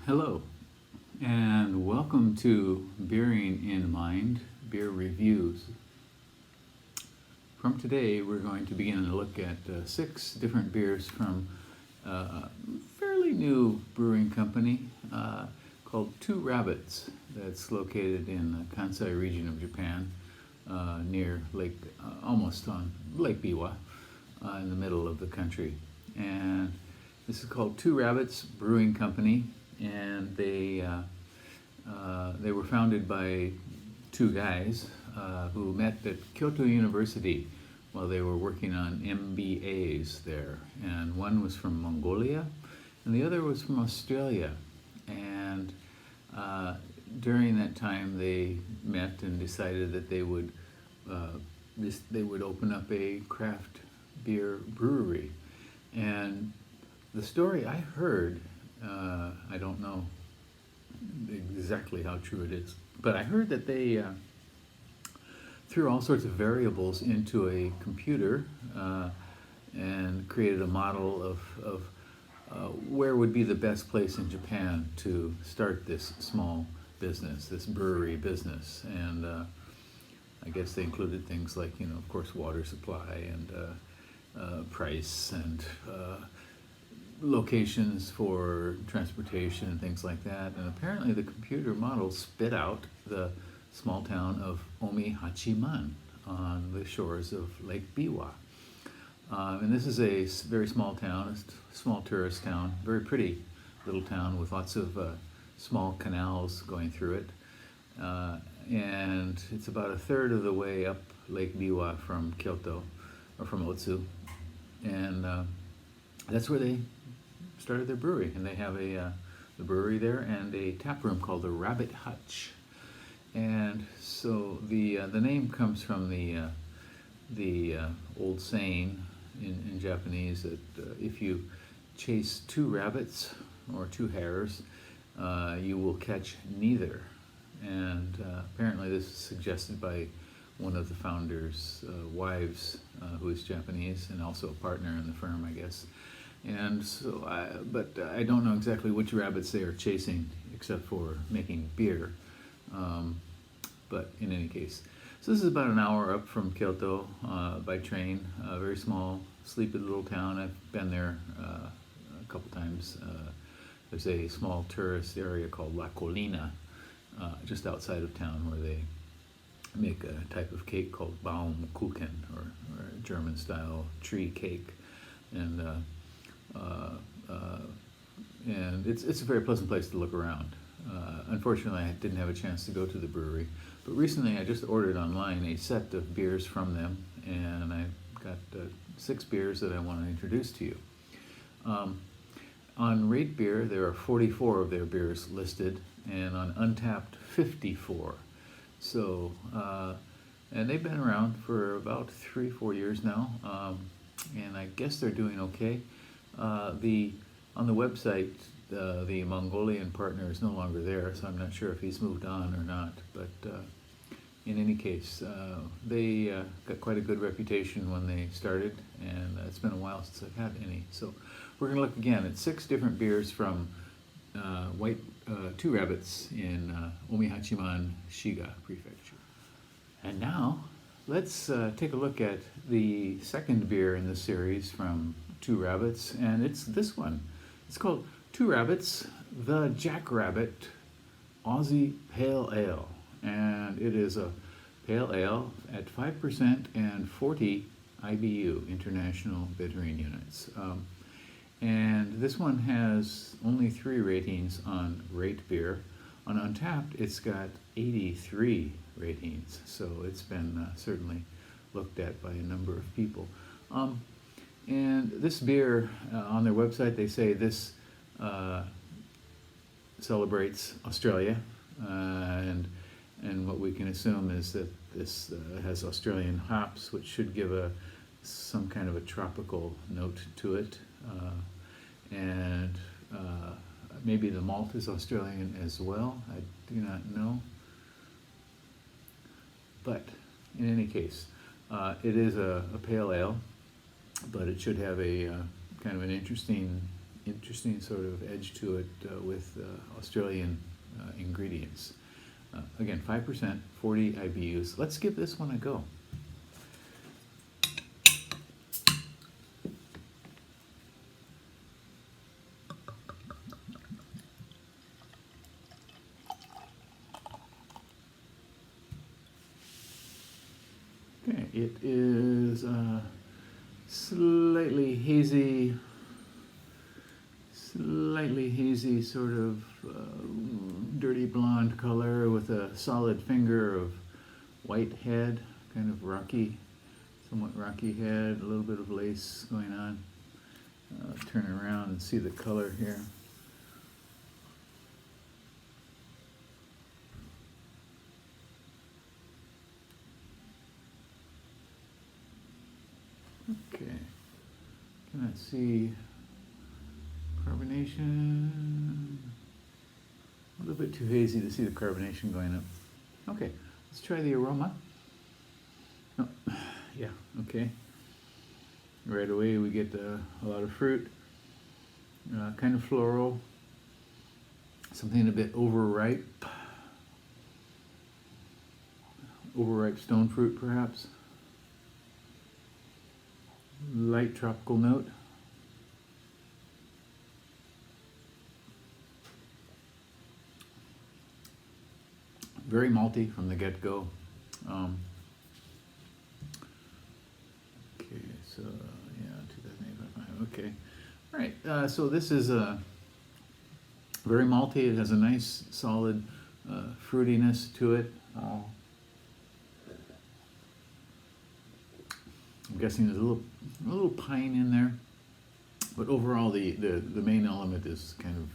Hello, and welcome to Bearing in Mind Beer Reviews. From today, we're going to begin to look at 6 different beers from a fairly new brewing company called Two Rabbits, that's located in the Kansai region of Japan, near Lake, almost on Lake Biwa, in the middle of the country. And this is called Two Rabbits Brewing Company, and they were founded by 2 guys who met at Kyoto University while they were working on MBAs there. And one was from Mongolia, and the other was from Australia. And during that time, they met and decided that they would open up a craft beer brewery. And the story I heard, I don't know exactly how true it is, but I heard that they threw all sorts of variables into a computer and created a model of where would be the best place in Japan to start this small business, this brewery business. And I guess they included things like, of course, water supply and price and locations for transportation and things like that. And apparently the computer model spit out the small town of Omihachiman on the shores of Lake Biwa. And this is a very small town, a small tourist town, very pretty little town with lots of small canals going through it. And it's about a third of the way up Lake Biwa from Kyoto, or from Otsu. And that's where they started their brewery, and they have the brewery there and a tap room called the Rabbit Hutch. And so the name comes from the old saying in Japanese that if you chase 2 rabbits or 2 hares, you will catch neither. And apparently this is suggested by one of the founders' wives, who is Japanese and also a partner in the firm, I guess. And so, but I don't know exactly which rabbits they are chasing, except for making beer. But in any case, so this is about an hour up from Kyoto by train. A very small, sleepy little town. I've been there a couple times. There's a small tourist area called La Colina, just outside of town, where they make a type of cake called Baumkuchen, or German-style tree cake, and it's a very pleasant place to look around. Unfortunately, I didn't have a chance to go to the brewery, but recently I just ordered online a set of beers from them, and I got 6 beers that I want to introduce to you. On RateBeer, there are 44 of their beers listed, and on Untappd, 54. So, and they've been around for about 3-4 years now, and I guess they're doing okay. On the website, the Mongolian partner is no longer there, so I'm not sure if he's moved on or not. But in any case, they got quite a good reputation when they started, and it's been a while since I've had any. So we're going to look again at 6 different beers from Two Rabbits in Omihachiman, Shiga Prefecture. And now, let's take a look at the second beer in the series from Two Rabbits, and it's this one. It's called Two Rabbits, the Jackrabbit Aussie Pale Ale. And it is a pale ale at 5% and 40 IBU, International Bittering Units. And this one has only 3 ratings on RateBeer. On Untappd, it's got 83 ratings, so it's been certainly looked at by a number of people. And this beer, on their website, they say this celebrates Australia, and what we can assume is that this has Australian hops, which should give some kind of a tropical note to it, and maybe the malt is Australian as well. I do not know, but in any case, it is a pale ale, but it should have a kind of an interesting interesting sort of edge to it with Australian ingredients. Again, 5%, 40 IBUs. Let's give this one a go. Okay, it is slightly hazy, sort of dirty blonde color with a solid finger of white head, kind of rocky, somewhat rocky head, a little bit of lace going on. Turn around and see the color here. Okay, can I see carbonation? A little bit too hazy to see the carbonation going up. Okay, let's try the aroma. Oh, yeah, okay. Right away we get a lot of fruit, kind of floral, something a bit overripe stone fruit perhaps. Light tropical note. Very malty from the get-go. Okay, so yeah, 2008. Okay, all right. So this is very malty. It has a nice, solid fruitiness to it. I'm guessing there's a little pine in there, but overall the main element is kind of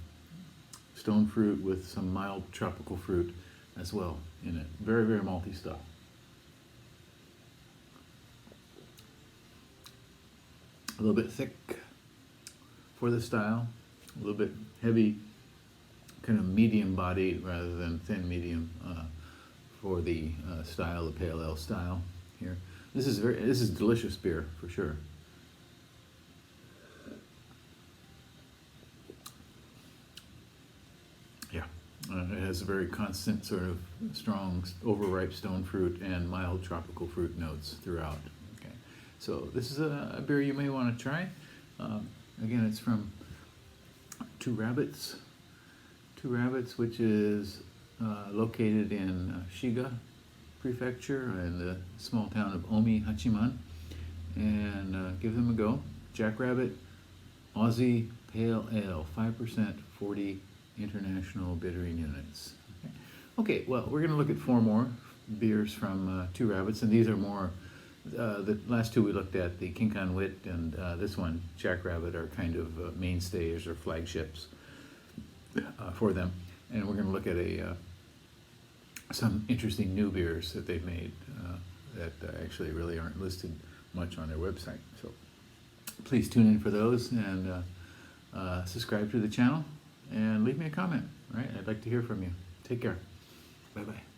stone fruit with some mild tropical fruit as well in it. Very, very malty stuff. A little bit thick for the style, a little bit heavy, kind of medium body rather than thin medium for the style, the pale ale style here. This is delicious beer for sure. Yeah, it has a very constant sort of strong overripe stone fruit and mild tropical fruit notes throughout. Okay, so this is a beer you may want to try. Again, it's from Two Rabbits, which is located in Shiga Prefecture in the small town of Omi Hachiman, and give them a go. Jackrabbit Aussie Pale Ale, 5%, 40 international bittering units. Okay, well, we're going to look at 4 more beers from Two Rabbits, and these are more, the last 2 we looked at, the King Khan Wit and this one, Jackrabbit, are kind of mainstays or flagships for them. And we're going to look at some interesting new beers that they've made that actually really aren't listed much on their website. So please tune in for those and subscribe to the channel and leave me a comment. All right, I'd like to hear from you. Take care. Bye-bye.